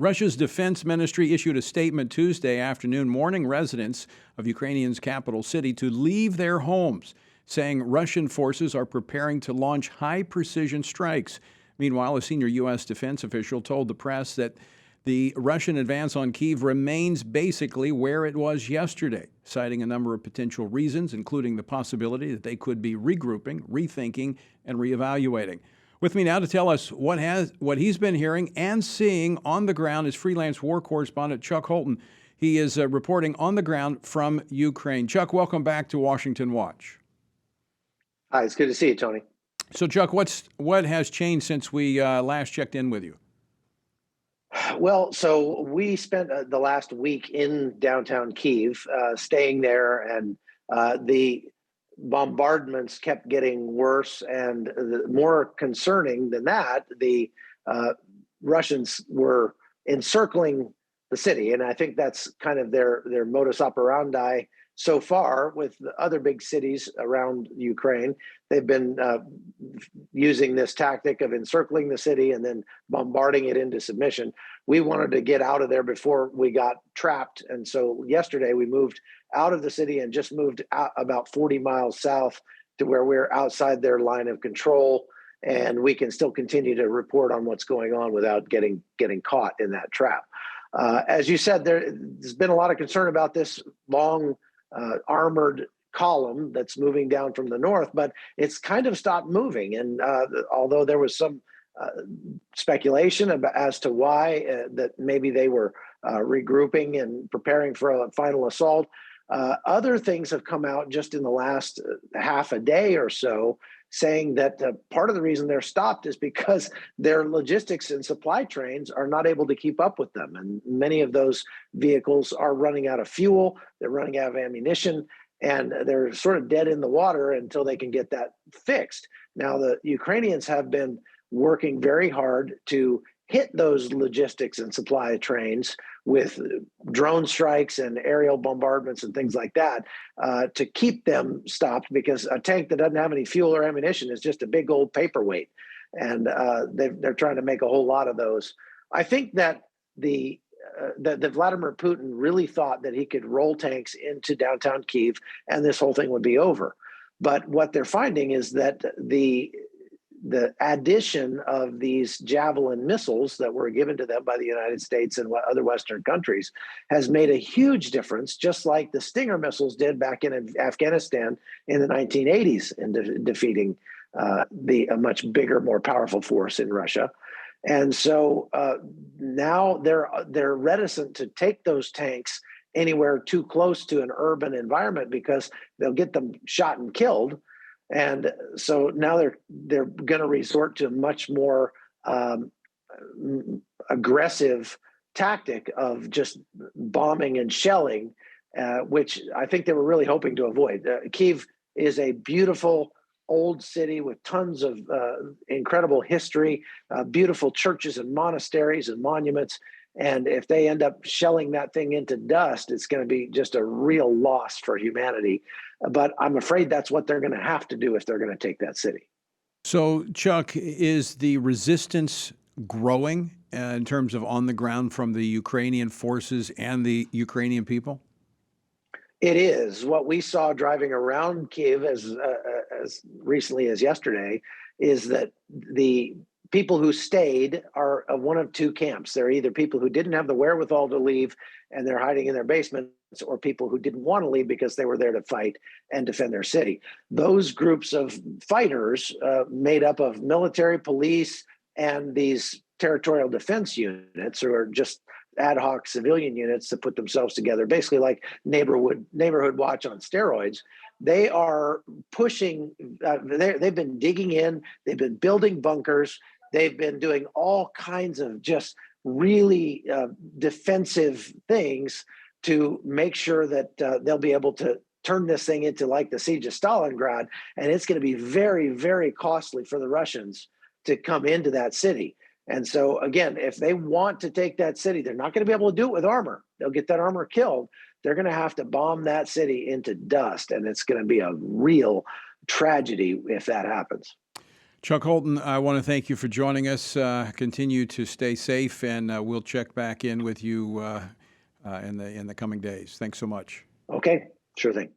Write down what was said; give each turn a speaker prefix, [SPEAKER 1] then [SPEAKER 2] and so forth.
[SPEAKER 1] Russia's defense ministry issued a statement Tuesday afternoon warning residents of Ukraine's capital city to leave their homes, saying Russian forces are preparing to launch high-precision strikes. Meanwhile, a senior U.S. defense official told the press that the Russian advance on Kyiv remains basically where it was yesterday, citing a number of potential reasons, including the possibility that they could be regrouping, rethinking, and reevaluating. With me now to tell us what he's been hearing and seeing on the ground is freelance war correspondent Chuck Holton. He is reporting on the ground from Ukraine. Chuck, welcome back to Washington Watch.
[SPEAKER 2] Hi, it's good to see you, Tony.
[SPEAKER 1] So, Chuck, what has changed since we last checked in with you?
[SPEAKER 2] Well, so we spent the last week in downtown Kyiv, staying there, and the bombardments kept getting worse. And more concerning than that, the Russians were encircling the city, and I think that's kind of their modus operandi so far with the other big cities around Ukraine. They've been using this tactic of encircling the city and then bombarding it into submission. We wanted to get out of there before we got trapped. And so yesterday we moved out of the city and just moved out about 40 miles south to where we're outside their line of control. And we can still continue to report on what's going on without getting caught in that trap. As you said, there's been a lot of concern about this long armored column that's moving down from the north, but it's kind of stopped moving. And although there was some speculation as to why, that maybe they were regrouping and preparing for a final assault, other things have come out just in the last half a day or so, saying that part of the reason they're stopped is because their logistics and supply trains are not able to keep up with them. And many of those vehicles are running out of fuel, they're running out of ammunition, and they're sort of dead in the water until they can get that fixed. Now, the Ukrainians have been working very hard to hit those logistics and supply trains with drone strikes and aerial bombardments and things like that to keep them stopped, because a tank that doesn't have any fuel or ammunition is just a big old paperweight. And they're trying to make a whole lot of those. I think that that Vladimir Putin really thought that he could roll tanks into downtown Kyiv and this whole thing would be over. But what they're finding is that the addition of these Javelin missiles that were given to them by the United States and other Western countries has made a huge difference, just like the Stinger missiles did back in Afghanistan in the 1980s in defeating a much bigger, more powerful force in Russia. And so now they're reticent to take those tanks anywhere too close to an urban environment because they'll get them shot and killed. And so now they're going to resort to a much more aggressive tactic of just bombing and shelling, which I think they were really hoping to avoid. Kyiv is a beautiful old city with tons of incredible history, beautiful churches and monasteries and monuments. And if they end up shelling that thing into dust, it's going to be just a real loss for humanity. But I'm afraid that's what they're going to have to do if they're going to take that city.
[SPEAKER 1] So, Chuck, is the resistance growing in terms of on the ground from the Ukrainian forces and the Ukrainian people?
[SPEAKER 2] It is. What we saw driving around Kyiv as recently as yesterday is that the people who stayed are one of two camps. They're either people who didn't have the wherewithal to leave and they're hiding in their basements, or people who didn't want to leave because they were there to fight and defend their city. Those groups of fighters made up of military, police, and these territorial defense units, or just ad hoc civilian units that put themselves together, basically like neighborhood watch on steroids. They are pushing, they've been digging in, they've been building bunkers, they've been doing all kinds of just really defensive things to make sure that they'll be able to turn this thing into like the siege of Stalingrad. And it's going to be very, very costly for the Russians to come into that city. And so, again, if they want to take that city, they're not going to be able to do it with armor. They'll get that armor killed. They're going to have to bomb that city into dust. And it's going to be a real tragedy if that happens.
[SPEAKER 1] Chuck Holton, I want to thank you for joining us. Continue to stay safe, and we'll check back in with you in the coming days. Thanks so much.
[SPEAKER 2] Okay, sure thing.